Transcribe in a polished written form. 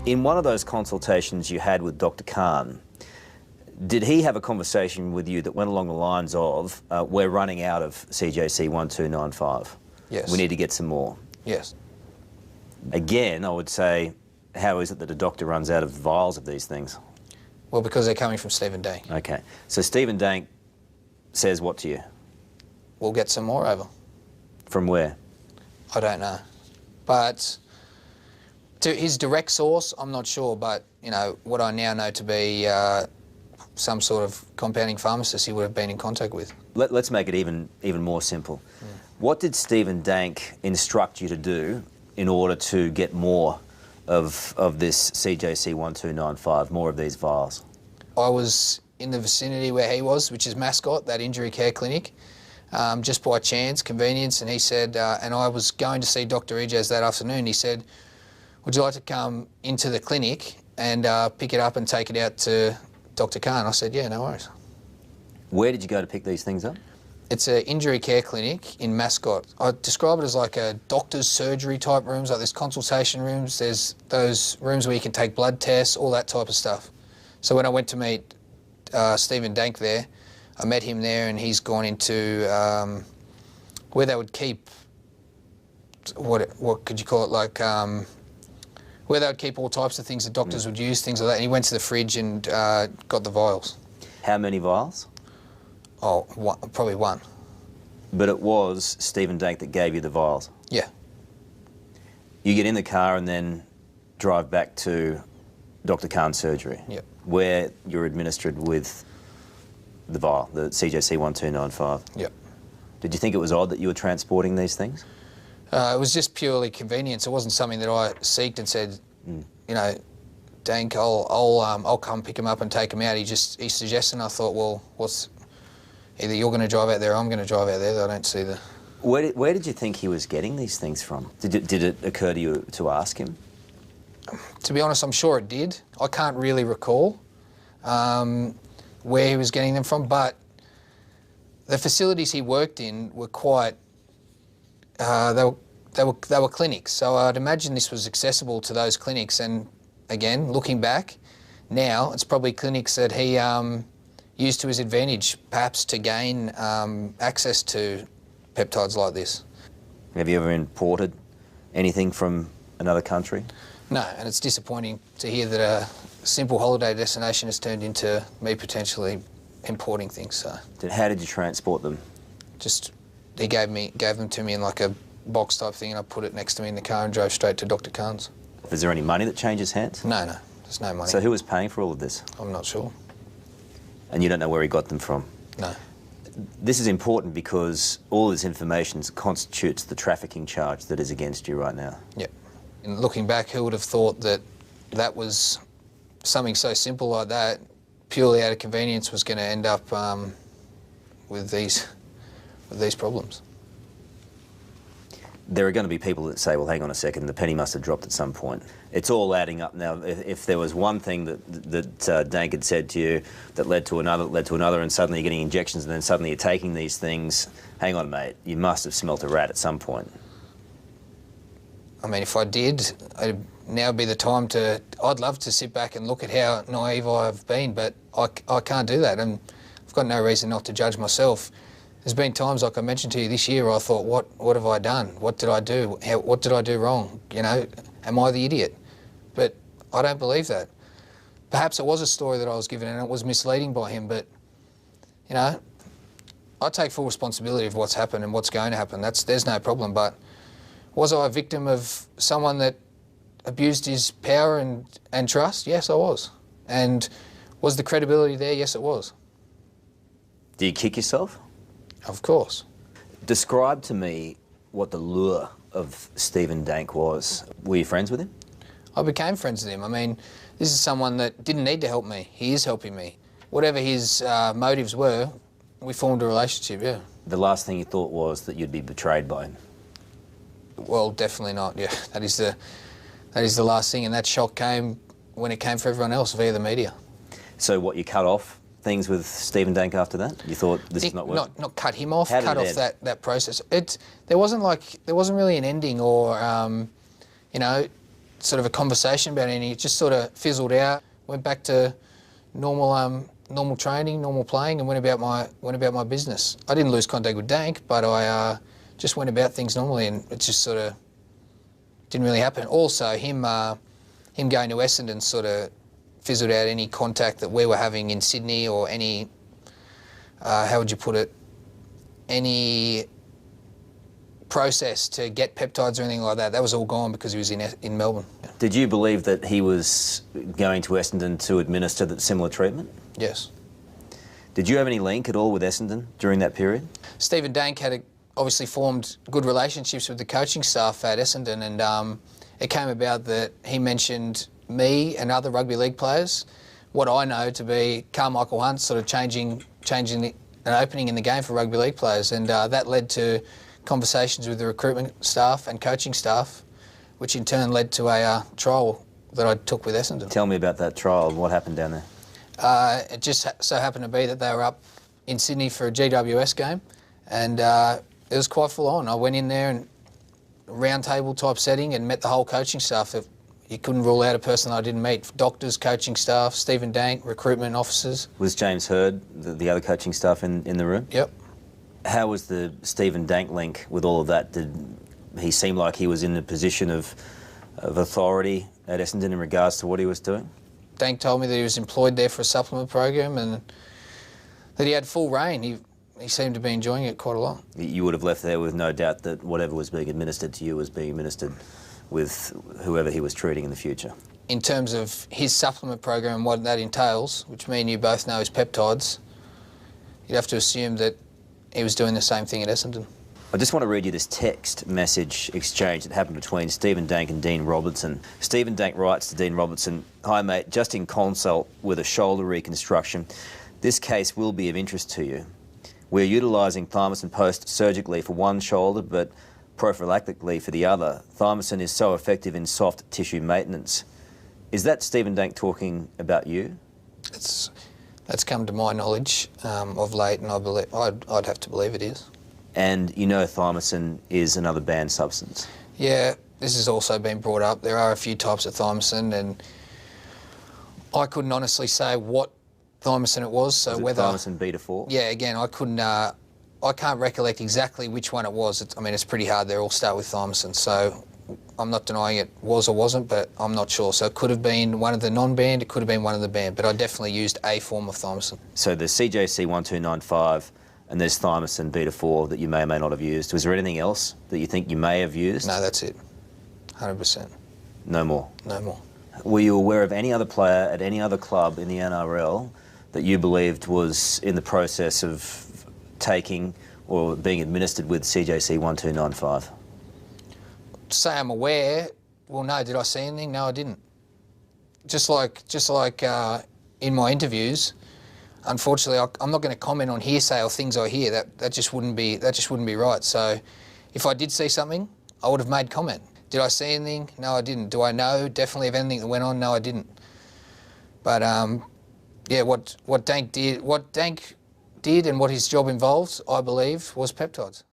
In one of those consultations you had with Dr. Khan, did he have a conversation with you that went along the lines of, we're running out of CJC 1295? Yes. We need to get some more? Yes. Again, I would say, how is it that a doctor runs out of vials of these things? Well, because they're coming from Stephen Dank. Okay. So Stephen Dank says what to you? We'll get some more over. From where? I don't know. But to his direct source, I'm not sure, but, you know, what I now know to be some sort of compounding pharmacist he would have been in contact with. Let's make it even more simple. What did Stephen Dank instruct you to do in order to get more of this CJC 1295, more of these vials? I was in the vicinity where he was, which is Mascot, that injury care clinic, just by chance, convenience, and he said, and I was going to see Dr. Ijaz that afternoon, he said, would you like to come into the clinic and pick it up and take it out to Dr. Khan? I said, yeah, no worries. Where did you go to pick these things up? It's an injury care clinic in Mascot. I describe it as like a doctor's surgery type rooms, like there's consultation rooms, there's those rooms where you can take blood tests, all that type of stuff. So when I went to meet Stephen Dank there, I met him there and he's gone into where they would keep, what could you call it, like where they would keep all types of things that doctors would use, things like that. And he went to the fridge and got the vials. How many vials? Oh, probably one. But it was Stephen Dank that gave you the vials? Yeah. You get in the car and then drive back to Dr. Khan's surgery? Yep. Where you're administered with the vial, the CJC 1295? Yep. Did you think it was odd that you were transporting these things? It was just purely convenience. It wasn't something that I seeked and said, you know, Dank, I'll come pick him up and take him out. He suggested, and I thought, well, either you're going to drive out there or I'm going to drive out there. I don't see the... Where did you think he was getting these things from? Did it occur to you to ask him? To be honest, I'm sure it did. I can't really recall where he was getting them from, but the facilities he worked in were quite... they were clinics, so I'd imagine this was accessible to those clinics. And again, looking back, now it's probably clinics that he used to his advantage, perhaps to gain access to peptides like this. Have you ever imported anything from another country? No, and it's disappointing to hear that a simple holiday destination has turned into me potentially importing things. So. How did you transport them? Just, he gave them to me in like a box type thing, and I put it next to me in the car and drove straight to Dr. Khan's. Is there any money that changes hands? No, there's no money. So who was paying for all of this? I'm not sure. And you don't know where he got them from? No. This is important because all this information constitutes the trafficking charge that is against you right now. Yep. And looking back, who would have thought that that was something so simple like that, purely out of convenience, was going to end up with these problems? There are going to be people that say, well, hang on a second, the penny must have dropped at some point. It's all adding up now. If there was one thing that Dank had said to you that led to another, and suddenly you're getting injections, and then suddenly you're taking these things, hang on, mate, you must have smelt a rat at some point. I mean, if I did, it'd now be the time to... I'd love to sit back and look at how naive I've been, but I can't do that, and I've got no reason not to judge myself. There's been times, like I mentioned to you this year, where I thought, what have I done? What did I do? What did I do wrong? You know, am I the idiot? But I don't believe that. Perhaps it was a story that I was given and it was misleading by him, but, you know, I take full responsibility of what's happened and what's going to happen. There's no problem, but was I a victim of someone that abused his power and trust? Yes, I was. And was the credibility there? Yes, it was. Do you kick yourself? Of course. Describe to me what the lure of Stephen Dank was. Were you friends with him? I became friends with him. I mean, this is someone that didn't need to help me. He is helping me. Whatever his motives were, we formed a relationship, yeah. The last thing you thought was that you'd be betrayed by him? Well, definitely not, yeah. That is the last thing, and that shock came when it came for everyone else via the media. So what, you cut off things with Stephen Dank after that? You thought this is not working? Not cut him off, cut off that process. There wasn't really an ending or, you know, sort of a conversation about any. It just sort of fizzled out. Went back to normal training, normal playing, and went about my business. I didn't lose contact with Dank, but I just went about things normally, and it just sort of didn't really happen. Also, him going to Essendon sort of fizzled out any contact that we were having in Sydney, or any, how would you put it, any process to get peptides or anything like that. That was all gone because he was in Melbourne. Yeah. Did you believe that he was going to Essendon to administer that similar treatment? Yes. Did you have any link at all with Essendon during that period? Stephen Dank had obviously formed good relationships with the coaching staff at Essendon, and it came about that he mentioned me and other rugby league players, what I know to be Carmichael Hunt sort of changing an opening in the game for rugby league players, and that led to conversations with the recruitment staff and coaching staff, which in turn led to a trial that I took with Essendon. Tell me about that trial. What happened down there? It just so happened to be that they were up in Sydney for a GWS game, and it was quite full on. I went in there in a round table type setting and met the whole coaching staff. You couldn't rule out a person that I didn't meet. Doctors, coaching staff, Stephen Dank, recruitment officers. Was James Hurd, the other coaching staff in the room? Yep. How was the Stephen Dank link with all of that? Did he seem like he was in a position of authority at Essendon in regards to what he was doing? Dank told me that he was employed there for a supplement program and that he had full reign. He seemed to be enjoying it quite a lot. You would have left there with no doubt that whatever was being administered to you was being administered with whoever he was treating in the future. In terms of his supplement program and what that entails, which me and you both know is peptides, you'd have to assume that he was doing the same thing at Essendon. I just want to read you this text message exchange that happened between Stephen Dank and Dean Robertson. Stephen Dank writes to Dean Robertson, "Hi mate, just in consult with a shoulder reconstruction. This case will be of interest to you. We're utilising thymosin post-surgically for one shoulder, but prophylactically for the other. Thymosin is so effective in soft tissue maintenance." Is that Stephen Dank talking about you? That's come to my knowledge of late, and I'd have to believe it is. And you know thymosin is another banned substance? Yeah, this has also been brought up. There are a few types of thymosin, and I couldn't honestly say what thymosin it was. So whether thymosin beta-4? Yeah, again, I couldn't. I can't recollect exactly which one it was. I mean, it's pretty hard. They all start with thymosin, so I'm not denying it was or wasn't, but I'm not sure. So it could have been one of the non-banned, it could have been one of the banned, but I definitely used a form of thymosin. So there's CJC 1295 and there's thymosin beta-4 that you may or may not have used. Was there anything else that you think you may have used? No, that's it. 100%. No more? No more. Were you aware of any other player at any other club in the NRL that you believed was in the process of taking or being administered with CJC 1295? Say I'm aware, well, no. Did I see anything? No, I didn't. Just like in my interviews, unfortunately, I'm not going to comment on hearsay or things I hear. That just wouldn't be right. So, if I did see something, I would have made comment. Did I see anything? No, I didn't. Do I know definitely of anything that went on? No, I didn't. But yeah, what Dank did and what his job involves, I believe, was peptides.